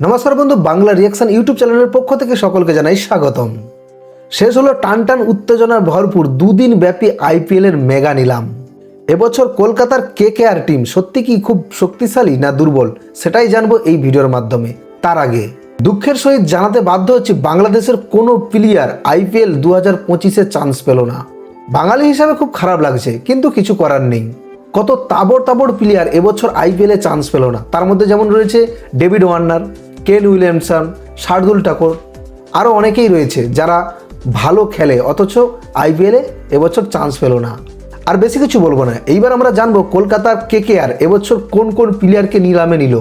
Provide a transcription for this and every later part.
নমস্কার বন্ধু, Bangla reaction YouTube চ্যানেলের পক্ষ থেকে সকলকে জানাই স্বাগতম। শেষ হলো টান টান উত্তেজনার ভরপুর দুদিন ব্যাপী আইপিএল এর মেগা নিলাম। এবছর কলকাতার কেকেআর টিম সত্যি কি খুব শক্তিশালী না দুর্বল, সেটাই জানবো এই ভিডিওর মাধ্যমে। তার আগে দুঃখের সহিত জানাতে বাধ্য হচ্ছি, বাংলাদেশের কোনো প্লেয়ার আইপিএল 2025-এ চান্স পেল না। বাঙালি হিসাবে খুব খারাপ লাগছে, কিন্তু কিছু করার নেই। কত তাবড় তাবড় প্লেয়ার এবছর আইপিএলে চান্স পেল না। তার মধ্যে যেমন রয়েছে David Warner, Kane Williamson, Shardul Thakur, আরও অনেকেই রয়েছে যারা ভালো খেলে অথচ আইপিএলে এবছর চান্স পেল না। আর বেশি কিছু বলবো না, এইবার আমরা জানবো কলকাতার কেকেআর এবছর কোন কোন প্লেয়ারকে নিলামে নিল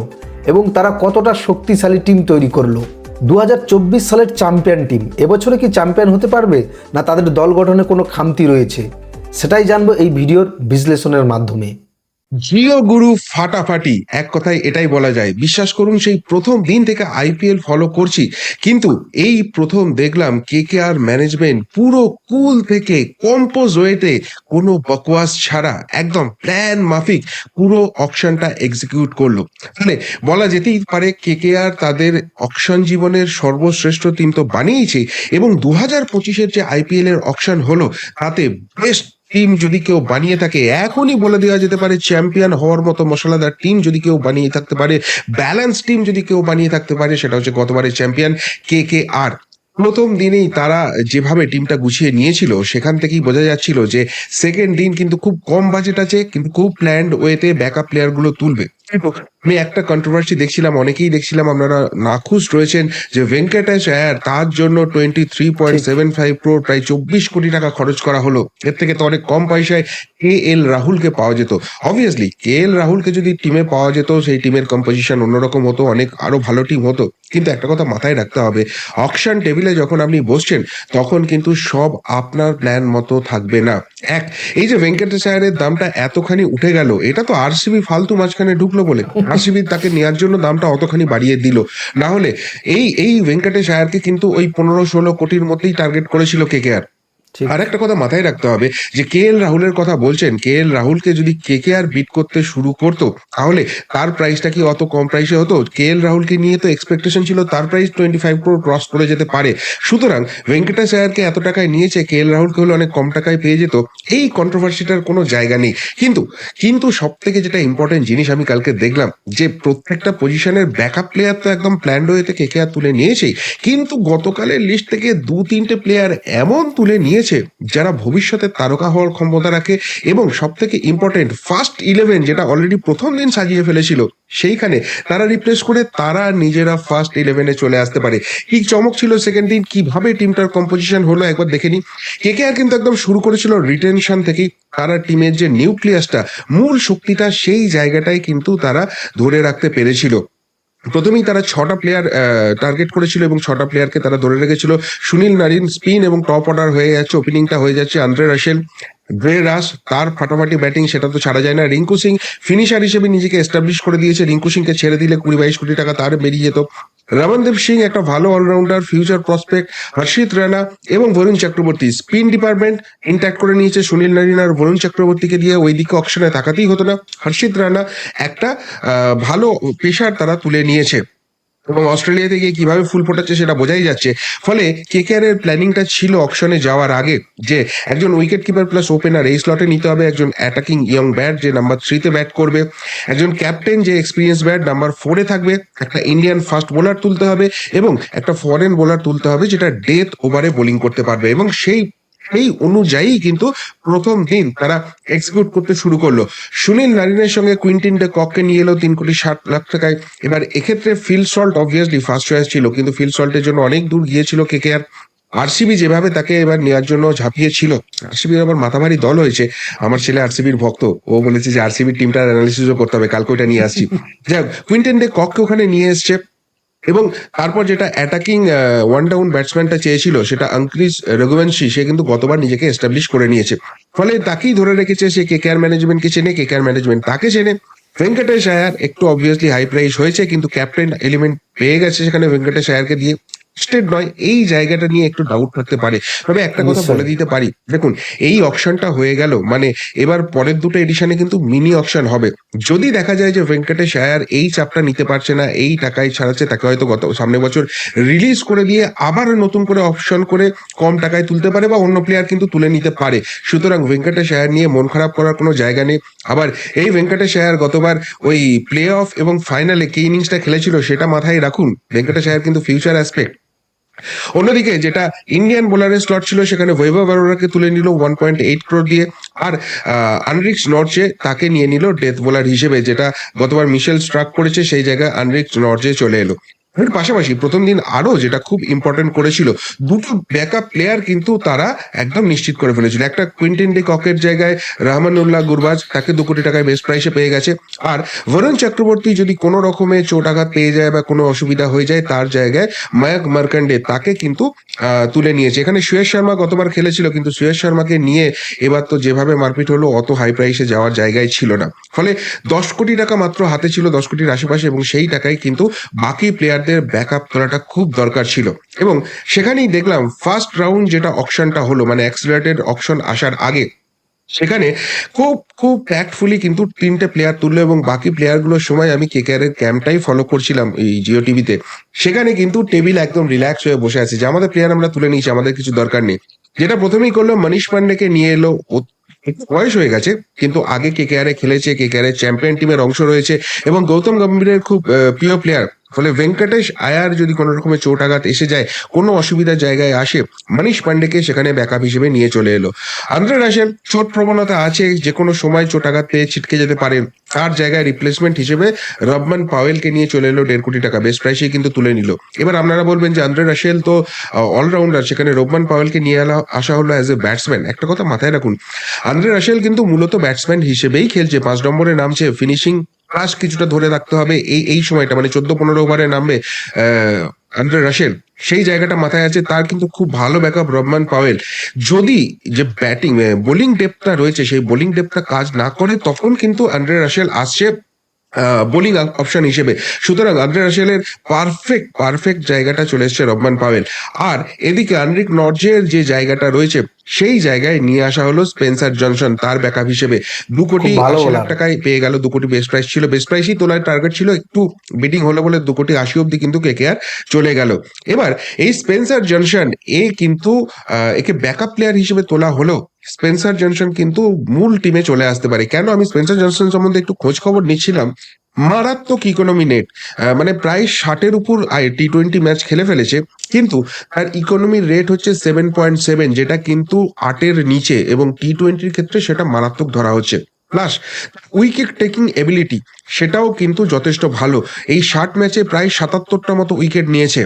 এবং তারা কতটা শক্তিশালী টিম তৈরি করলো। 2024 সালের চ্যাম্পিয়ন টিম এবছরে কি চ্যাম্পিয়ন হতে পারবে, না তাদের দল গঠনে কোনো খামতি রয়েছে, সেটাই জানবো এই ভিডিওর বিশ্লেষণের মাধ্যমে। জিও গুরু ফাটাফাটি, এক কথায় এটাই বলা যায়। বিশ্বাস করুন, সেই প্রথম দিন থেকে আইপিএল ফলো করছি, কিন্তু এই প্রথম দেখলাম কেকেআর ম্যানেজমেন্ট পুরো কুল থেকে কম্পোজ ওয়েতে কোনো বকওয়াস ছাড়া একদম প্ল্যান মাফিক পুরো অকশনটা এক্সিকিউট করলো। মানে বলা যেতেই পারে কেকেআর তাদের অকশন জীবনের সর্বশ্রেষ্ঠ টিম তো বানিয়েছে, এবং 2025-এর যে আইপিএল এর অকশন হলো তাতে বেস্ট টিম যদি কেউ বানিয়ে থাকে, এখনই বলে দেওয়া যেতে পারে চ্যাম্পিয়ন হওয়ার মতো মশলাদার টিম যদি কেউ বানিয়ে থাকতে পারে, ব্যালেন্স টিম যদি কেউ বানিয়ে থাকতে পারে, সেটা হচ্ছে গতবারের চ্যাম্পিয়ন কেকেআর। প্রথম দিনেই তারা যেভাবে টিমটা গুছিয়ে নিয়েছিল, সেখান থেকেই বোঝা যাচ্ছিল যে সেকেন্ড দিন কিন্তু খুব কম বাজেট আছে, কিন্তু খুব প্ল্যান্ড ওয়েতে ব্যাকআপ প্লেয়ার গুলো তুলবে। কিন্তু আমি একটা কন্ট্রোভার্সি দেখছিলাম, অনেকেই দেখছিলাম আপনারা নাখুশ রয়েছেন যে ভেঙ্কটেশ আয়ার, তার জন্য 23.75 ক্রোড়, প্রায় 24 কোটি টাকা খরচ করা হলো। এর থেকে তো অনেক কম পয়সায় কে এল রাহুলকে পাওয়া যেত। অবভিয়াসলি কে এল রাহুলকে যদি টিমে পাওয়া যেত, সেই টিমের কম্পোজিশন অন্যরকম হতো, অনেক আরো ভালো টিম হতো। কিন্তু একটা কথা মাথায় রাখতে হবে, অকশন টেবিলে যখন আপনি বসছেন, তখন কিন্তু সব আপনার প্ল্যান মতো থাকবে না। এই যে ভেঙ্কটেশ আয়ারের দামটা এতখানি উঠে গেল, এটা তো আরসিবি ফালতু মাঝখানে ঢুকলো বলে আরসিবি তাকে নেওয়ার জন্য দামটা অতখানি বাড়িয়ে দিল। না হলে এই ভেঙ্কটেশ আয়ারকে কিন্তু ওই 15-16 কোটির মধ্যেই টার্গেট করেছিল কেকেআর। আর একটা কথা মাথায় রাখতে হবে, যে কে এল রাহুলের কথা বলছেন, কে এল রাহুলকে যদি কেকেআর বিট করতে শুরু করতো, তাহলে তার প্রাইসটা কি অত কম প্রাইসে হতো? কে এল রাহুলকে নিয়ে তো এক্সপেকটেশন ছিল তার প্রাইস 25 ক্রোড় ক্রস করে যেতে পারে। সুতরাং ভেঙ্কটেশ আয়ারকে এত টাকায় নিয়েছে, কে এল রাহুলকে হলে অনেক কম টাকায় পেয়ে যেত। এই কন্ট্রোভার্সিটার কোনো জায়গা নেই। কিন্তু কিন্তু সব থেকে যেটা ইম্পর্টেন্ট জিনিস আমি কালকে দেখলাম, যে প্রত্যেকটা পজিশনের ব্যাকআপ প্লেয়ার তো একদম প্ল্যান্ড ওয়েতে কেকেআর তুলে নিয়েছেই, কিন্তু গতকালের লিস্ট থেকে 2-3টে প্লেয়ার এমন তুলে নিয়েছে যারা ভবিষ্যতে তারকা হওয়ার ক্ষমতা রাখে। এবং সব থেকে ইম্পর্টেন্ট, ফার্স্ট 11 যেটা অলরেডি প্রথম দিন সাজিয়ে ফেলেছিল, সেইখানে তারা রিপ্লেস করে তারা নিজেরা ফার্স্ট 11-এ চলে আসতে পারে। কি চমক ছিল সেকেন্ড দিন, কিভাবে টিমটার কম্পোজিশন হলো একবার দেখে নি। কেকেআর কিন্তু একদম শুরু করেছিল রিটেনশন থেকেই। তারা টিমের যে নিউক্লিয়াসটা, মূল শক্তিটা, সেই জায়গাটাই কিন্তু তারা ধরে রাখতে পেরেছিল। প্রথমেই তারা 6টা প্লেয়ার টার্গেট করেছিল এবং 6টা প্লেয়ারকে তারা ধরে রেখেছিল। সুনীল নারিন স্পিন এবং টপ অর্ডার হয়ে যাচ্ছে, ওপেনিংটা হয়ে যাচ্ছে আন্দ্রে রাসেল, ব্রে রাস, তার ফাটাফাটি ব্যাটিং, সেটা তো ছাড়া যায় না। রিঙ্কু সিং ফিনিশার হিসেবে নিজেকে এস্টাবলিশ করে দিয়েছে। রিঙ্কু সিংকে ছেড়ে দিলে 20-22 কোটি টাকা তার বেরিয়ে যেত। রমনদীপ সিং একটা ভালো all-rounder, future prospect. Harshit Rana এবং Varun Chakravarthy spin department intact করে নিয়েছে। সুনীল নারিন আর বরুণ চক্রবর্তীকে দিয়ে ওইদিকে অকশনে তাকাতেই হতো না। হর্ষিত রানা একটা ভালো পেশার তারা তুলে নিয়েছে, এবং অস্ট্রেলিয়াতে গিয়ে কিভাবে ফুল ফোটাচ্ছে সেটা বোঝাই যাচ্ছে। ফলে কেকেআর এর প্ল্যানিংটা ছিল অকশনে যাওয়ার আগে, যে একজন উইকেট কিপার প্লাস ওপেনার এই স্লটে নিতে হবে, একজন অ্যাটাকিং ইয়ং ব্যাট যে নাম্বার 3-তে ব্যাট করবে, একজন ক্যাপ্টেন যে এক্সপিরিয়েন্স ব্যাট নাম্বার 4-এ থাকবে, একটা ইন্ডিয়ান ফাস্ট বোলার তুলতে হবে, এবং একটা ফরেন বোলার তুলতে হবে যেটা ডেথ ওভারে বোলিং করতে পারবে। এবং সেই অনুযায়ী কিন্তু প্রথম দিন তারা এক্সিকিউট করতে শুরু করলো। সুনীল নারিনের সঙ্গে কুইন্টিন ডে কককে নিয়ে এলো 3,60,00,000 টাকায়। এবার এক্ষেত্রে Phil Salt obviously first choice ছিল, কিন্তু ফিল সল্টের জন্য অনেক দূর গিয়েছিল কেকেআর। আরসিবি যেভাবে তাকে এবার নেওয়ার জন্য ঝাঁপিয়েছিল, আরসিবির আবার মাথাভারী দল হয়েছে। আমার ছেলে আরসিবির ভক্ত, ও বলেছে যে আরসিবির টিমটার অ্যানালিসিসও করতে হবে, কালকে ওটা নিয়ে আসছি। যাই হোক, কুইন্টিন ডে কককে ওখানে নিয়ে এসছে। এবং তারপর যেটা অ্যাটাকিং ওয়ান ডাউন ব্যাটসম্যানটা চেয়েছিল, সেটা অঙ্ক্রিস রঘুবংশী, সে কিন্তু গতবার নিজেকে এস্টাবলিশ করে নিয়েছে। ফলে তাকেই ধরে রেখেছে, সে কেকেআর ম্যানেজমেন্টকে চেনে, কেকেআর ম্যানেজমেন্ট তাকে চেনে। ভেঙ্কটেশ আয়ার একটু অবভিয়াসলি হাই প্রাইস হয়েছে, কিন্তু ক্যাপ্টেন এলিমেন্ট পেয়ে গেছে সেখানে ভেঙ্কটেশ আয়ারকে দিয়ে। ট্রাস্টেড নয়, এই জায়গাটা নিয়ে একটু ডাউট থাকতে পারে। তবে একটা কথা নিশ্চয়ই। বলে দিতে পারি, দেখুন এই অকশনটা হয়ে গেল, মানে এবার পরের দুটো এডিশনে কিন্তু মিনি অকশন হবে। যদি দেখা যায় যে ভেঙ্কটেশ আয়ার এই চাপটা নিতে পারছে না, এই টাকায় ছাড়াচ্ছে, তাকে হয়তো গত সামনের বছর রিলিজ করে দিয়ে আবার নতুন করে অপশন করে কম টাকায় তুলতে পারে, বা অন্য প্লেয়ার কিন্তু তুলে নিতে পারে। সুতরাং ভেঙ্কটেশ আয়ার নিয়ে মন খারাপ করার কোনো জায়গা নেই। আবার এই ভেঙ্কটেশ আয়ার গতবার ওই প্লে অফ এবং ফাইনালে কি ইনিংসটা খেলেছিল সেটা মাথায় রাখুন, ভেঙ্কটেশ আয়ার কিন্তু ফিউচার অ্যাসপেক্ট। অন্যদিকে যেটা ইন্ডিয়ান বোলারের স্লট ছিল, সেখানে বৈভব অরোরাকে তুলে নিল 1.8 crore দিয়ে, আর আনরিক্স নর্জে তাকে নিয়ে নিল ডেথ বোলার হিসেবে, যেটা গতবার মিশেল স্ট্রাক করেছে সেই জায়গায় আনরিক্স নর্জে চলে এলো। এর পাশাপাশি প্রথম দিন আরো যেটা খুব ইম্পর্টেন্ট করেছিল, দুটো ব্যাকআপ প্লেয়ার কিন্তু তারা একদম নিশ্চিত করে ফেলেছিল। একটা কুইন্টেন ডি ককের জায়গায় রহমানুল্লাহ গুরবাজ, তাকে 2 কোটি টাকায় বেস্ট প্রাইসে পেয়ে গেছে। আর বরুণ চক্রবর্তী যদি কোনো রকমে চোট আঘাত পেয়ে যায় বা কোনো অসুবিধা হয়ে যায়, তার জায়গায় মায়াঙ্ক মার্কান্ডে তাকে কিন্তু তুলে নিয়েছে। এখানে সুয়েশ শর্মা গতবার খেলেছিল, কিন্তু সুয়েশ শর্মাকে নিয়ে এবার তো যেভাবে মারপিট হলো, অত হাই প্রাইসে যাওয়ার জায়গায় ছিল না। ফলে 10 কোটি টাকা মাত্র হাতে ছিল, 10 কোটির আশেপাশে, এবং সেই টাকায় কিন্তু বাকি প্লেয়ারদের ব্যাকআপ তোলাটা খুব দরকার ছিল। এবং সেখানেই দেখলাম ফার্স্ট রাউন্ড যেটা অকশনটা হলো, মানে অ্যাক্সিলারেটেড অকশন আসার আগে, সেখানে খুব খুব ট্যাক্টফুলি কিন্তু 3টে প্লেয়ার তুললো, এবং বাকি প্লেয়ারগুলোর সময় আমি কেকেআর এর ক্যাম্পটাই ফলো করছিলাম এই জিও টিভিতে। সেখানে কিন্তু টেবিল একদম রিল্যাক্স হয়ে বসে আছে যে আমাদের প্লেয়ার আমরা তুলে নিয়েছি, আমাদের কিছু দরকার নেই। যেটা প্রথমেই করলো, মনীষ পান্ডেকে নিয়ে এলো। একটু বয়স হয়ে গেছে, কিন্তু আগে কেকেআর এ খেলেছে, কেকেআর এর চ্যাম্পিয়ন টিমের অংশ রয়েছে, এবং গৌতম গম্ভীরের খুব প্রিয় প্লেয়ার। ফলে ভেঙ্কটেশ আয়ার যদি কোনো রকমের চোট আঘাত এসে যায়, কোনো অসুবিধার জায়গায় আসে, মনীষ পান্ডেকে সেখানে ব্যাকআপ হিসেবে নিয়ে চলে এলো। আন্দ্রে রাসেল চোট প্রবণতা আছে, যে কোনো সময় চোট আঘাত পেয়ে ছিটকে যেতে পারে, তার জায়গায় রিপ্লেসমেন্ট হিসেবে রবমান পাওয়েলকে নিয়ে চলে এলো 1.5 কোটি টাকা বেস্ট প্রাইসে কিন্তু তুলে নিল। এবার আপনারা বলবেন যে আন্দ্রে রাসেল তো অলরাউন্ডার, সেখানে রবমান পাওয়েলকে নিয়ে আসা হলো অ্যাজ এ ব্যাটসম্যান। একটা কথা মাথায় রাখুন, আন্দ্রে রাসেল কিন্তু মূলত ব্যাটসম্যান হিসেবেই খেলছে, 5 নম্বরে নামছে, ফিনিশিং প্লাস কিছুটা ধরে রাখতে হবে এই সময়টা, মানে 14-15 ওভারে নামবে আন্দ্রে রাসেল, সেই জায়গাটা মাথায় আছে। তার কিন্তু খুব ভালো ব্যাকআপ রবমান পাওয়েল। যদি যে ব্যাটিং বোলিং ডেপথটা রয়েছে, সেই বোলিং ডেপথটা কাজ না করে, তখন কিন্তু আন্দ্রে রাসেল আসছে বোলিং অপশন হিসেবে। সুতরাং আন্দ্রে রাসেলের পারফেক্ট জায়গাটা চলে এসছে রবমান পাওয়েল। আর এদিকে আনরিক নর্জের যে জায়গাটা রয়েছে, সেই জায়গায় নিয়ে আসা হলো স্পেন্সার জনসন তার ব্যাকআপ হিসেবে। 2 কোটি খুব ভালো 80 লাখ bowler। টাকায় পেয়ে গেল, 2 কোটি বেস্ট প্রাইস ছিল, বেস্ট প্রাইসই তোলার টার্গেট ছিল, একটু বিটিং হলো বলে 2 কোটি 80 অব্দি কিন্তু কেকেআর চলে গেল। এবার এই স্পেন্সার জনসন কিন্তু একে ব্যাকআপ প্লেয়ার হিসেবে তোলা হলো, স্পেন্সার জনসন কিন্তু মূল টিমে চলে আসতে পারে। কেন, আমি স্পেন্সার জনসন সম্বন্ধে একটু খোঁজ খবর নিচ্ছিলাম। মারাত্মক ইকোনমি নেট, মানে প্রায় 60-এর উপর টি20 ম্যাচ খেলে ফেলেছে, কিন্তু তার ইকোনমির রেট হচ্ছে 7.7, যেটা কিন্তু 8-এর নিচে, এবং টি20-র ক্ষেত্রে সেটা মারাত্মক ধরা হচ্ছে। প্লাস উইকেট টেকিং এবিলিটি, সেটাও কিন্তু যথেষ্ট ভালো। এই 60 ম্যাচে প্রায় 77টা মতো উইকেট নিয়েছে।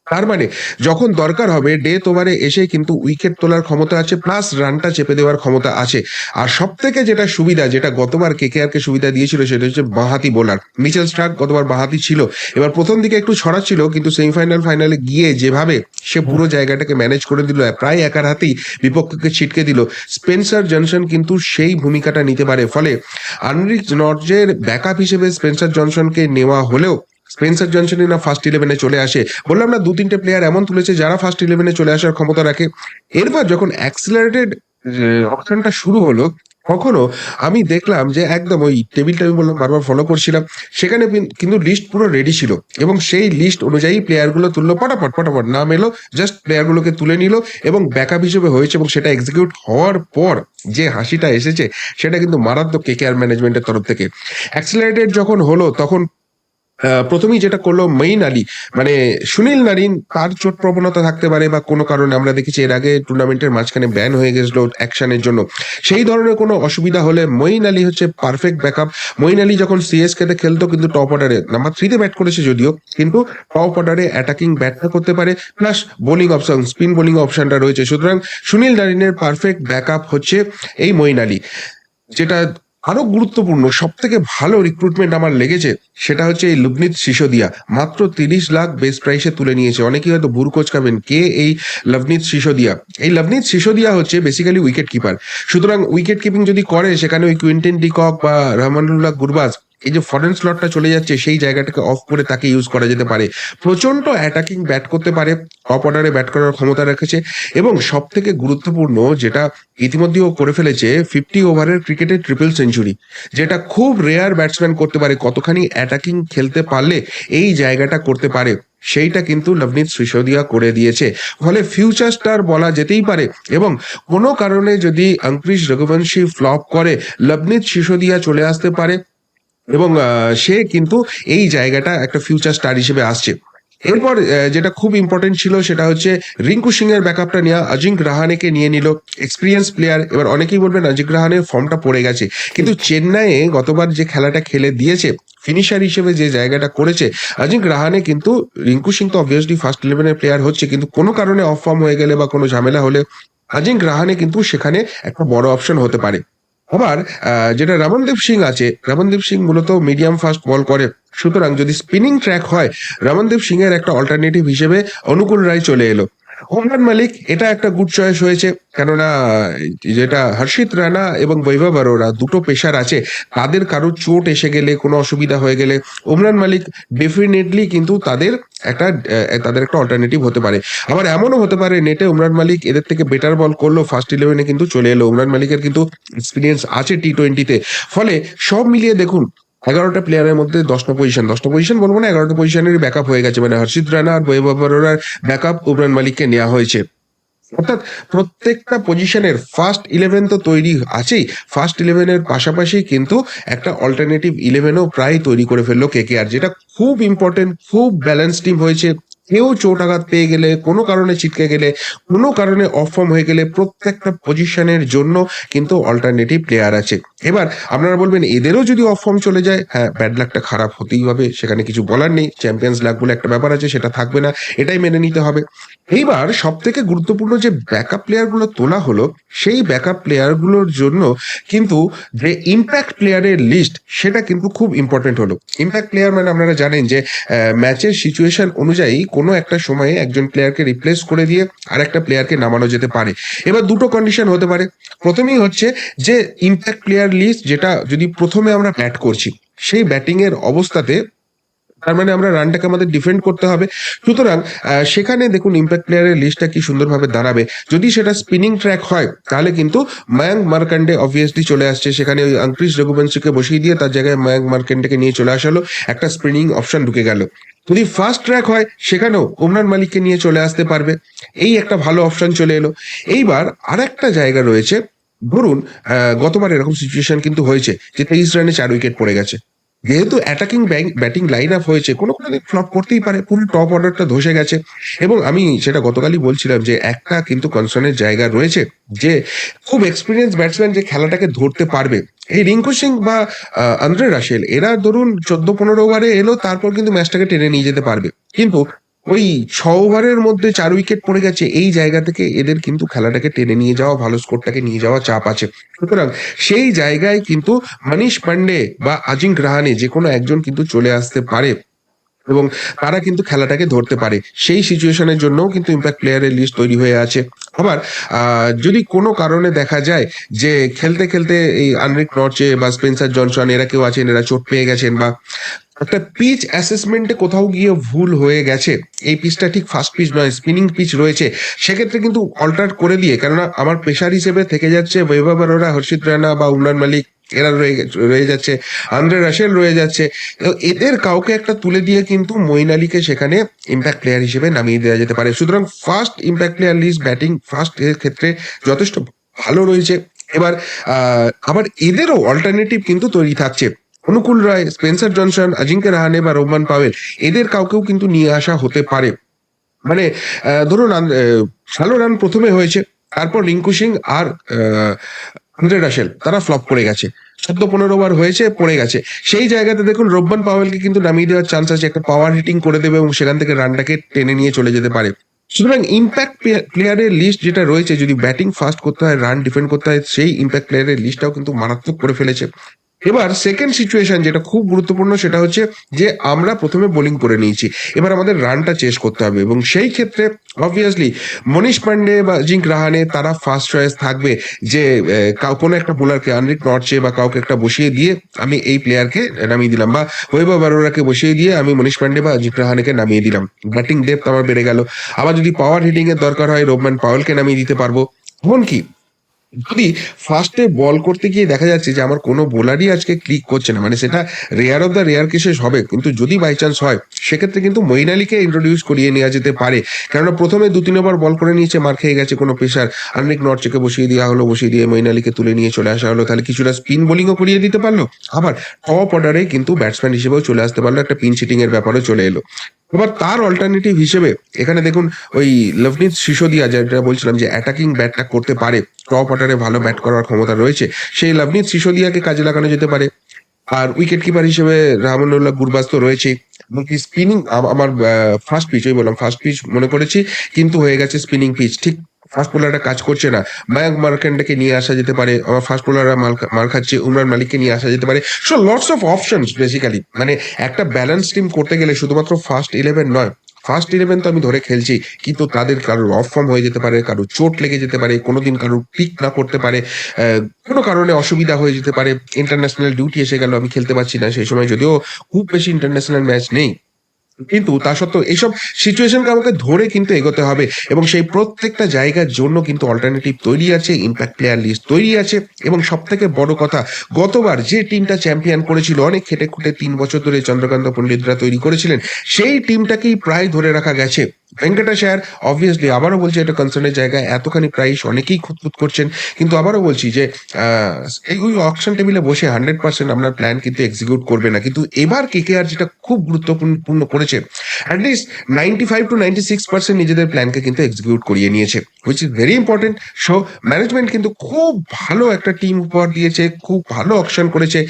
তার মানে যখন দরকার হবে ডেথ ওভারে এসে কিন্তু উইকেট তোলার ক্ষমতা আছে, প্লাস রানটা চেপে দেওয়ার ক্ষমতা আছে। আর সব থেকে যেটা সুবিধা, যেটা গতবার কেকেআর কে সুবিধা দিয়েছিল, সেটা হচ্ছে বাঁহাতি বোলার। মিচেল স্টার্ক গতবার বাঁহাতি ছিল, এবার প্রথম দিকে একটু ছড়াচ্ছিল, কিন্তু সেমিফাইনাল ফাইনালে গিয়ে যেভাবে সে পুরো জায়গাটাকে ম্যানেজ করে দিল, প্রায় একার হাতেই বিপক্ষকে ছিটকে দিল, স্পেন্সার জনসন কিন্তু সেই ভূমিকাটা নিতে পারে। ফলে আনরিক নর্জের ব্যাকআপ হিসেবে স্পেন্সার জনসনকে নেওয়া হলেও স্পেন্সার জনসনই না ফার্স্ট 11-এ চলে আসে। বললাম না, 2-3টে প্লেয়ার এমন তুলেছে যারা ফার্স্ট 11-এ চলে আসার ক্ষমতা রাখে। এরপর যখন অ্যাক্সিলারেটেড অপশনটা শুরু হলো, কখনো আমি দেখলাম যে একদম ওই টেবিলটা আমি বললাম বারবার ফলো করছিলাম, সেখানে কিন্তু লিস্ট পুরো রেডি ছিল, এবং সেই লিস্ট অনুযায়ী প্লেয়ারগুলো তুললো, পটাপট নাম এলো, জাস্ট প্লেয়ারগুলোকে তুলে নিল, এবং ব্যাকআপ হিসেবে হয়েছে। এবং সেটা এক্সিকিউট হওয়ার পর যে হাসিটা এসেছে, সেটা কিন্তু মারাত্মক কেকেআর ম্যানেজমেন্টের তরফ থেকে। অ্যাক্সিলারেটেড যখন হলো, তখন প্রথমেই যেটা করলো মঈন আলী, মানে সুনীল নারিন, তার চোট প্রবণতা থাকতে পারে বা কোনো কারণে, আমরা দেখেছি এর আগে টুর্নামেন্টের মাঝখানে ব্যান হয়ে গেছিল অ্যাকশনের জন্য, সেই ধরনের কোনো অসুবিধা হলে মঈন আলী হচ্ছে পারফেক্ট ব্যাকআপ। মঈন আলী যখন সিএসকে তে খেলতো, কিন্তু টপ অর্ডারে নাম্বার 3-তে ব্যাট করেছে যদিও, কিন্তু টপ অর্ডারে অ্যাটাকিং ব্যাটটা করতে পারে, plus bowling option, spin bowling অপশনটা রয়েছে। সুতরাং সুনীল নারিনের পারফেক্ট ব্যাকআপ হচ্ছে এই মঈন আলী। যেটা আরো গুরুত্বপূর্ণ, সব থেকে ভালো রিক্রুটমেন্ট আমার লেগেছে, সেটা হচ্ছে এই লুবনিত সিসোদিয়া, মাত্র 30 লাখ বেস্ট প্রাইসে তুলে নিয়েছে। অনেকেই হয়তো ভুল কোচ খাবেন, কে এই লবনীত সিসোদিয়া? এই লবনীত সিসোদিয়া হচ্ছে বেসিক্যালি উইকেট কিপার। সুতরাং উইকেট কিপিং যদি করে, সেখানে ওই কুইন্টেন ডিকক বা রহমানুল্লাহ গুরবাজ, এই যে ফরেন স্লটটা চলে যাচ্ছে সেই জায়গাটাকে অফ করে তাকে ইউজ করা যেতে পারে। প্রচন্ড অ্যাটাকিং ব্যাট করতে পারে, টপ অর্ডারে ব্যাট করার ক্ষমতা রেখেছে এবং সব থেকে গুরুত্বপূর্ণ যেটা ইতিমধ্যেই ও করে ফেলেছে 50 ওভারের ক্রিকেটে ট্রিপল সেঞ্চুরি, যেটা খুব রেয়ার ব্যাটসম্যান করতে পারে। কতখানি অ্যাটাকিং খেলতে পারলে এই জায়গাটা করতে পারে সেইটা কিন্তু লভনীত সিসোদিয়া করে দিয়েছে। ফলে ফিউচার স্টার বলা যেতেই পারে এবং কোনো কারণে যদি অঙ্কুশ রঘুবংশী ফ্লপ করে লভনীত সিসোদিয়া চলে আসতে পারে এবং সে কিন্তু এই জায়গাটা একটা ফিউচার স্টার হিসেবে আসছে। এরপর যেটা খুব ইম্পর্টেন্ট ছিল সেটা হচ্ছে রিঙ্কু সিং এর ব্যাকআপটা নেওয়া। অজিঙ্ক রাহানেকে নিয়ে নিল, এক্সপিরিয়েন্স প্লেয়ার। এবার অনেকেই বলবেন অজিঙ্ক রাহানের ফর্মটা পড়ে গেছে, কিন্তু চেন্নাইয়ে গতবার যে খেলাটা খেলে দিয়েছে, ফিনিশার হিসেবে যে জায়গাটা করেছে অজিঙ্ক রাহানে, কিন্তু রিঙ্কু সিং তো অবভিয়াসলি ফার্স্ট ইলেভেনের প্লেয়ার হচ্ছে, কিন্তু কোনো কারণে অফ ফর্ম হয়ে গেলে বা কোনো ঝামেলা হলে অজিঙ্ক রাহানে কিন্তু সেখানে একটা বড় অপশন হতে পারে। আবার যেটা রমনদীপ সিং আছে, রমনদীপ সিং মূলত মিডিয়াম ফাস্ট বল করে, সুতরাং যদি স্পিনিং ট্র্যাক হয় রমনদীপ সিং এর একটা অল্টারনেটিভ হিসেবে অনুকূল রায় চলে এলো। ওমরান মালিক এটা একটা গুড চয়েস হয়েছে, কেননা যেটা হর্ষিত রানা এবং বৈভব অরোরা দুটো পেসার আছে, তাদের কারো চোট এসে গেলে, কোনো অসুবিধা হয়ে গেলে ওমরান মালিক ডেফিনেটলি কিন্তু তাদের একটা অল্টারনেটিভ হতে পারে। আবার এমনও হতে পারে নেটে ওমরান মালিক এদের থেকে বেটার বল করলো, ফার্স্ট ইলেভেনে কিন্তু চলে এলো। ওমরান মালিকের কিন্তু এক্সপিরিয়েন্স আছে টি-20-তে। ফলে সব মিলিয়ে দেখুন 11টা প্লেয়ারের মধ্যে 10টা পজিশন বলবো না, 11টা পজিশনের ব্যাকআপ হয়ে গেছে, মানে হর্ষিত রানা আর বৈভব অরোরার ব্যাকআপ ওমরান মালিককে নেওয়া হয়েছে। অর্থাৎ প্রত্যেকটা পজিশনের ফার্স্ট ইলেভেন তো তৈরি আছেই, ফার্স্ট ইলেভেনের পাশাপাশি কিন্তু একটা অল্টারনেটিভ ইলেভেনও প্রায় তৈরি করে ফেললো কেকেআর, যেটা খুব ইম্পর্টেন্ট। খুব ব্যালেন্স টিম হয়েছে। কেউ চোট আঘাত পেয়ে গেলে, কোনো কারণে ছিটকে গেলে, কোনো কারণে অফ ফর্ম হয়ে গেলে প্রত্যেকটা পজিশনের জন্য কিন্তু অল্টারনেটিভ প্লেয়ার আছে। এবার আপনারা বলবেন এদেরও যদি অফ ফর্ম চলে যায়, হ্যাঁ ব্যাড লাকটা খারাপ হতেই হবে, সেখানে কিছু বলার নেই। চ্যাম্পিয়ন্স লাক বলে একটা ব্যাপার আছে, সেটা থাকবে না, এটাই মেনে নিতে হবে। এইবার সব থেকে গুরুত্বপূর্ণ যে ব্যাকআপ প্লেয়ারগুলো তোলা হলো, সেই ব্যাকআপ প্লেয়ারগুলোর জন্য কিন্তু যে ইম্প্যাক্ট প্লেয়ারের লিস্ট, সেটা কিন্তু খুব ইম্পর্টেন্ট হলো। ইম্প্যাক্ট প্লেয়ার মানে আপনারা জানেন যে ম্যাচের সিচুয়েশন অনুযায়ী কোনো একটা সময়ে একজন প্লেয়ারকে রিপ্লেস করে দিয়ে আর একটা প্লেয়ারকে নামানো যেতে পারে। এবার দুটো কন্ডিশন হতে পারে। প্রথমেই হচ্ছে যে ইম্প্যাক্ট প্লেয়ার লিস্ট, যেটা যদি প্রথমে আমরা ব্যাট করছি সেই ব্যাটিং এর অবস্থাতে, তার মানে আমরা রানটাকে আমাদের ডিফেন্ড করতে হবে। সুতরাং সেখানে দেখুন ইম্প্যাক্ট প্লেয়ারের লিস্টটা কি সুন্দরভাবে দাঁড়াবে। যদি সেটা স্পিনিং ট্র্যাক হয় তাহলে কিন্তু মায়াঙ্ক মার্কান্ডে অবভিয়াসলি চলে আসছে, সেখানে ওই অঙ্কুশ রঘুবংশীকে বসিয়ে দিয়ে তার জায়গায় মায়াঙ্ক মার্কান্ডেকে নিয়ে চলে আসালো, একটা স্পিনিং অপশন ঢুকে গেল। যদি ফার্স্ট ট্র্যাক হয় সেখানেও ওমরান মালিককে নিয়ে চলে আসতে পারবে, এই একটা ভালো অপশন চলে এলো। এইবার আর একটা জায়গা রয়েছে, ধরুন গতবার এরকম সিচুয়েশন কিন্তু হয়েছে যে 23 রানে 4 উইকেট পড়ে গেছে। যেহেতু অ্যাটাকিং ব্যাটিং লাইন আপ হয়েছে, কোনো কোনো দিন ফ্লপ করতেই পারে, পুরো টপ অর্ডারটা ধসে গেছে। এবং আমি সেটা গতকালই বলছিলাম যে একটা কিন্তু কনসার্নের জায়গা রয়েছে, যে খুব এক্সপিরিয়েন্স ব্যাটসম্যান যে খেলাটাকে ধরতে পারবে, এই রিঙ্কু সিং বা আন্দ্রে রাসেল, এরা ধরুন 14-15 ওভারে এলো, তারপর কিন্তু ম্যাচটাকে টেনে নিয়ে যেতে পারবে। কিন্তু ওই 6 ওভারের মধ্যে 4 উইকেট পড়ে গেছে, এই জায়গা থেকে এদের কিন্তু খেলাটাকে টেনে নিয়ে যাওয়া, ভালো স্কোরটাকে নিয়ে যাওয়া চাপ আছে। সুতরাং সেই জায়গায় কিন্তু মনীষ পান্ডে বা অজিঙ্ক রাহানে যে কোনো একজন কিন্তু চলে আসতে পারে এবং তারা কিন্তু খেলাটাকে ধরতে পারে। সেই সিচুয়েশনের জন্যও কিন্তু ইম্প্যাক্ট প্লেয়ারের লিস্ট তৈরি হয়ে আছে। আবার যদি কোনো কারণে দেখা যায় যে খেলতে খেলতে এই আনরিক নর্চে বা স্পেন্সার জনসন এরা কেউ আছেন, এরা চোট পেয়ে গেছেন, বা একটা পিচ অ্যাসেসমেন্টে কোথাও গিয়ে ভুল হয়ে গেছে, এই পিচটা ঠিক ফাস্ট পিচ নয়, স্পিনিং পিচ রয়েছে, সেক্ষেত্রে কিন্তু অল্টার করে দিয়ে, কেননা আমার পেশার হিসেবে থেকে যাচ্ছে বৈভব অরোরা, হর্ষিত রানা বা উমরান মালিক, এরা রয়ে যাচ্ছে, আন্দ্রে রাসেল রয়ে যাচ্ছে। তো এদের কাউকে একটা তুলে দিয়ে কিন্তু মঈন আলীকে সেখানে ইম্প্যাক্ট প্লেয়ার হিসেবে নামিয়ে দেওয়া যেতে পারে। সুতরাং first impact player list batting first এর ক্ষেত্রে যথেষ্ট ভালো রয়েছে। এবার আবার এদেরও অল্টারনেটিভ কিন্তু তৈরি থাকছে। অনুকূল রায়, স্পেন্সার জনসন, অজিঙ্ক্য রাহানে বা রোহমান পাওয়েল, এদের কাউকেও কিন্তু নিয়ে আসা হতে পারে। মানে ধরুন ভালো রান প্রথমে হয়েছে, তারপর রিঙ্কু সিং আর আন্দ্রে রাসেল তারা ফ্লপ করে গেছে, 14-15 ওভার হয়েছে, পড়ে গেছে। সেই জায়গাতে দেখুন রোহমান পাওয়েলকে কিন্তু নামিয়ে দেওয়ার চান্স আছে, একটা পাওয়ার হিটিং করে দেবে এবং সেখান থেকে রানটাকে টেনে নিয়ে চলে যেতে পারে। সুতরাং ইম্প্যাক্ট প্লেয়ারের লিস্ট যেটা রয়েছে, যদি ব্যাটিং ফাস্ট করতে হয়, রান ডিফেন্ড করতে হয়, সেই ইম্প্যাক্ট প্লেয়ারের লিস্টটাও কিন্তু মারাত্মক করে ফেলেছে। এবার সেকেন্ড সিচুয়েশন যেটা খুব গুরুত্বপূর্ণ সেটা হচ্ছে যে আমরা প্রথমে বোলিং করে নিয়েছি, এবার আমাদের রানটা চেস করতে হবে এবং সেই ক্ষেত্রে অবভিয়াসলি মনীষ পান্ডে বা জিঙ্ক রাহানে তারা ফার্স্ট চয়েস থাকবে যে কোনো একটা বোলারকে আনরিক নর্চে বা কাউকে একটা বসিয়ে দিয়ে আমি এই প্লেয়ারকে নামিয়ে দিলাম, বা বৈভব অরোরাকে বসিয়ে দিয়ে আমি মনীষ পান্ডে বা জিঙ্ক রাহানেকে নামিয়ে দিলাম, ব্যাটিং ডেপথ আমার বেড়ে গেল। আবার যদি পাওয়ার হিটিং এর দরকার হয় রোবম্যান পাওয়েলকে নামিয়ে দিতে পারবো। এমনকি যদি ফার্স্টে বল করতে গিয়ে দেখা যাচ্ছে যে আমার কোনো বোলারই আজকে ক্লিক করছে না, মানে সেটা rare of the rare cases হবে, কিন্তু যদি বাই চান্স হয় সেক্ষেত্রে কিন্তু মঈন আলীকে ইন্ট্রোডিউস করিয়ে নেওয়া যেতে পারে। কেননা প্রথমে 2-3 ওভার বল করে নিয়েছে, মার খেয়ে গেছে কোনো পেসার, আনরিক নর্চেকে বসিয়ে দেওয়া হলো, বসিয়ে দিয়ে মঈন আলীকে তুলে নিয়ে চলে আসা হলো, তাহলে কিছুটা স্পিন বোলিংও করিয়ে দিতে পারলো, আবার টপ অর্ডারে কিন্তু ব্যাটসম্যান হিসেবেও চলে আসতে পারলো, একটা পিন চিটিং এর ব্যাপারও চলে এলো। এবার তার অল্টারনেটিভ হিসেবে এখানে দেখুন ওই লভনীত সিসোদিয়া, যেটা বলছিলাম যে অ্যাটাকিং ব্যাটটা করতে পারে, টপ অর্ডারে ভালো ব্যাট করার ক্ষমতা রয়েছে, সেই লভনীত সিসোদিয়াকে কাজে লাগানো যেতে পারে। আর উইকেট কিপার হিসেবে রাহমানুল্লাহ গুরবাজ তো রয়েছে। এমনকি স্পিনিং আমার ফার্স্ট পিচ, ওই বললাম ফার্স্ট পিচ মনে করেছি, কিন্তু হয়ে গেছে স্পিনিং পিচ, ঠিক ফাস্ট বোলাররা কাজ করছে না, মায়াঙ্ক মার্কেন্ডাকে নিয়ে আসা যেতে পারে, আমার ফাস্ট বোলাররা মার খাচ্ছে, উমরান মালিককে নিয়ে আসা যেতে পারে। So lots of options basically, মানে একটা ব্যালেন্স টিম করতে গেলে শুধুমাত্র ফার্স্ট 11 নয়, ফার্স্ট 11 তো আমি ধরে খেলছি, কিন্তু তাদের কারোর অফ ফর্ম হয়ে যেতে পারে, কারোর চোট লেগে যেতে পারে, কোনোদিন কারোর পিক না করতে পারে, কোনো কারণে অসুবিধা হয়ে যেতে পারে, ইন্টারন্যাশনাল ডিউটি এসে গেল, আমি খেলতে পারছি না সেই সময়, যদিও খুব বেশি ইন্টারন্যাশনাল ম্যাচ নেই, কিন্তু তা সত্ত্বেও এইসব সিচুয়েশনকে আমাকে ধরে কিন্তু এগোতে হবে এবং সেই প্রত্যেকটা জায়গার জন্য কিন্তু অল্টারনেটিভ তৈরি আছে, ইম্প্যাক্ট প্লেয়ার লিস্ট তৈরি আছে। এবং সব থেকে বড় কথা, গতবার যে টিমটা চ্যাম্পিয়ন করেছিল, অনেক খেটে খুঁটে 3 বছর ধরে চন্দ্রকান্ত পণ্ডিতরা তৈরি করেছিলেন, সেই টিমটাকেই প্রায় ধরে রাখা গেছে। ভেঙ্কটেশ আয়ার অবভিয়াসলি, আবারও বলছি এটা কনসার্নের জায়গায়, এতখানি প্রাইস অনেকেই খুঁতখুত করছেন, কিন্তু আবারও বলছি যে এই ওই অকশন টেবিলে বসে 100% আপনার প্ল্যান কিন্তু এক্সিকিউট করবে না, কিন্তু এবার কেকেআর যেটা খুব গুরুত্বপূর্ণ করেছে, অ্যাটলিস্ট 95 to 96% নিজেদের প্ল্যানকে কিন্তু এক্সিকিউট করিয়ে নিয়েছে, which is very important. So management কিন্তু খুব ভালো একটা টিম উপহার দিয়েছে, খুব ভালো অকশন করেছে।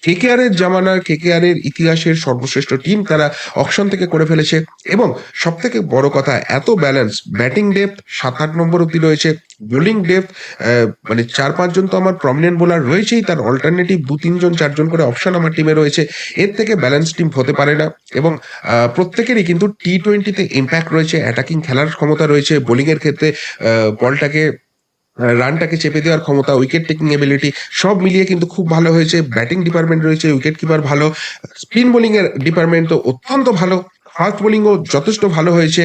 কেকেআর এর জামানার, কেকেআর এর ইতিহাসের সর্বশ্রেষ্ঠ টিম তারা অকশন থেকে করে ফেলেছে। এবং সব থেকে বড় কথা, এত ব্যালেন্স, ব্যাটিং ডেপথ 7-8 নম্বর অব্দি রয়েছে, বোলিং ডেপথ মানে 4-5 জন তো আমার প্রমিনেন্ট বোলার রয়েছেই, তার অল্টারনেটিভ 2-3 জন 4 জন করে অপশন আমার টিমে রয়েছে, এর থেকে ব্যালেন্স টিম হতে পারে না। এবং প্রত্যেকেরই কিন্তু T20-তে ইম্প্যাক্ট রয়েছে, অ্যাটাকিং খেলার ক্ষমতা রয়েছে, বোলিং এর ক্ষেত্রে বলটাকে রানটাকে চেপে দেওয়ার ক্ষমতা, উইকেট টেকিং এবিলিটি সব মিলিয়ে কিন্তু খুব ভালো হয়েছে। ব্যাটিং ডিপার্টমেন্ট রয়েছে, উইকেট কিপার ভালো, স্পিন বোলিং এর ডিপার্টমেন্ট তো অত্যন্ত ভালো, ফাস্ট বোলিংও যথেষ্ট ভালো হয়েছে,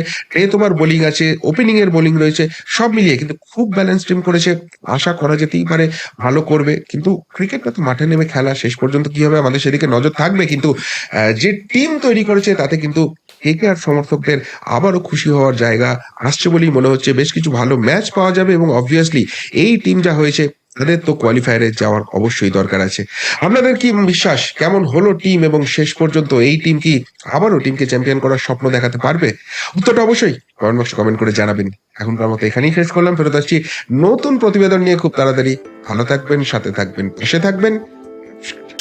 তোমার বোলিং আছে, ওপেনিং এর বোলিং রয়েছে, সব মিলিয়ে কিন্তু খুব ব্যালেন্স টিম করেছে। আশা করা যেতেই পারে ভালো করবে, কিন্তু ক্রিকেটটা তো মাঠে নেমে খেলা, শেষ পর্যন্ত কি হবে আমাদের সেদিকে নজর থাকবে। কিন্তু যে টিম তৈরি করেছে তাতে কিন্তু কেকেআর সমর্থকদের আবারও খুশি হওয়ার জায়গা আসছে বলেই মনে হচ্ছে। বেশ কিছু ভালো ম্যাচ পাওয়া যাবে এবং অবভিয়াসলি এই টিম যা হয়েছে তাদের তো কোয়ালিফায়ারে যাওয়ার অবশ্যই দরকার আছে। আপনাদের কি বিশ্বাস, কেমন হলো টিম, এবং শেষ পর্যন্ত এই টিম কি আবারও টিমকে চ্যাম্পিয়ন করার স্বপ্ন দেখাতে পারবে? উত্তরটা অবশ্যই কমেন্ট বক্সে কমেন্ট করে জানাবেন। এখনকার মতো এখানেই শেষ করলাম, ফেরত আসছি নতুন প্রতিবেদন নিয়ে খুব তাড়াতাড়ি। ভালো থাকবেন, সাথে থাকবেন, পাশে থাকবেন।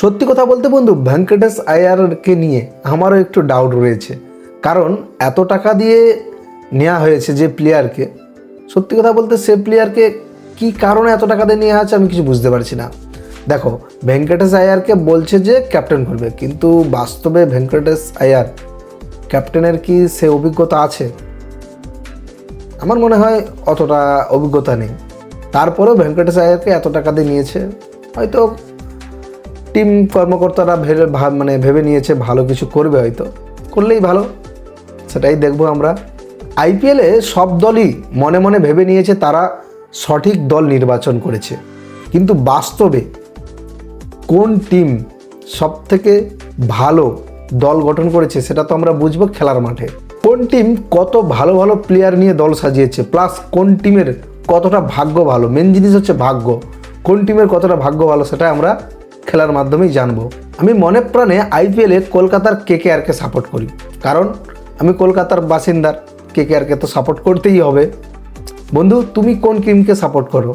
সত্যি কথা বলতে বন্ধু, ভেঙ্কটেশ আয়ারকে নিয়ে আমারও একটু ডাউট রয়েছে, কারণ এত টাকা দিয়ে নেওয়া হয়েছে যে প্লেয়ারকে, সত্যি কথা বলতে সে প্লেয়ারকে কি কারণে এত টাকা দিয়ে নেওয়া আছে আমি কিছু বুঝতে পারছি না। দেখো, ভেঙ্কটেশ আয়ারকে বলছে যে ক্যাপ্টেন করবে, কিন্তু বাস্তবে ভেঙ্কটেশ আয়ার ক্যাপ্টেনের কি সে অভিজ্ঞতা আছে? আমার মনে হয় অতটা অভিজ্ঞতা নেই। তারপরেও ভেঙ্কটেশ আয়ারকে এত টাকা দিয়ে নিয়েছে, হয়তো টিম কর্মকর্তারা ভেবে নিয়েছে ভালো কিছু করবে, হয়তো করলেই ভালো, সেটাই দেখবো আমরা। আইপিএলে সব দলই মনে মনে ভেবে নিয়েছে তারা সঠিক দল নির্বাচন করেছে, কিন্তু বাস্তবে কোন টিম সব থেকে ভালো দল গঠন করেছে সেটা তো আমরা বুঝবো খেলার মাঠে। কোন টিম কত ভালো ভালো প্লেয়ার নিয়ে দল সাজিয়েছে, প্লাস কোন টিমের কতটা ভাগ্য ভালো, মেন জিনিস হচ্ছে ভাগ্য, কোন টিমের কতটা ভাগ্য ভালো সেটা আমরা খেলার মাধ্যমেই জানবো। আমি মনে প্রাণে আইপিএলে কলকাতার কেকেআরকে সাপোর্ট করি, কারণ আমি কলকাতার বাসিন্দার, কেকেআরকে তো সাপোর্ট করতেই হবে। বন্ধু, তুমি কোন টিমকে সাপোর্ট করো?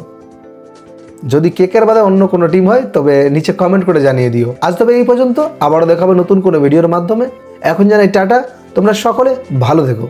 যদি কেকেআর বাদে অন্য কোনো টিম হয় তবে নিচে কমেন্ট করে জানিয়ে দিও। আজ তবে এই পর্যন্ত, আবারও দেখাবে নতুন কোনো ভিডিওর মাধ্যমে। এখন জানাই টাটা, তোমরা সকলে ভালো থেকো।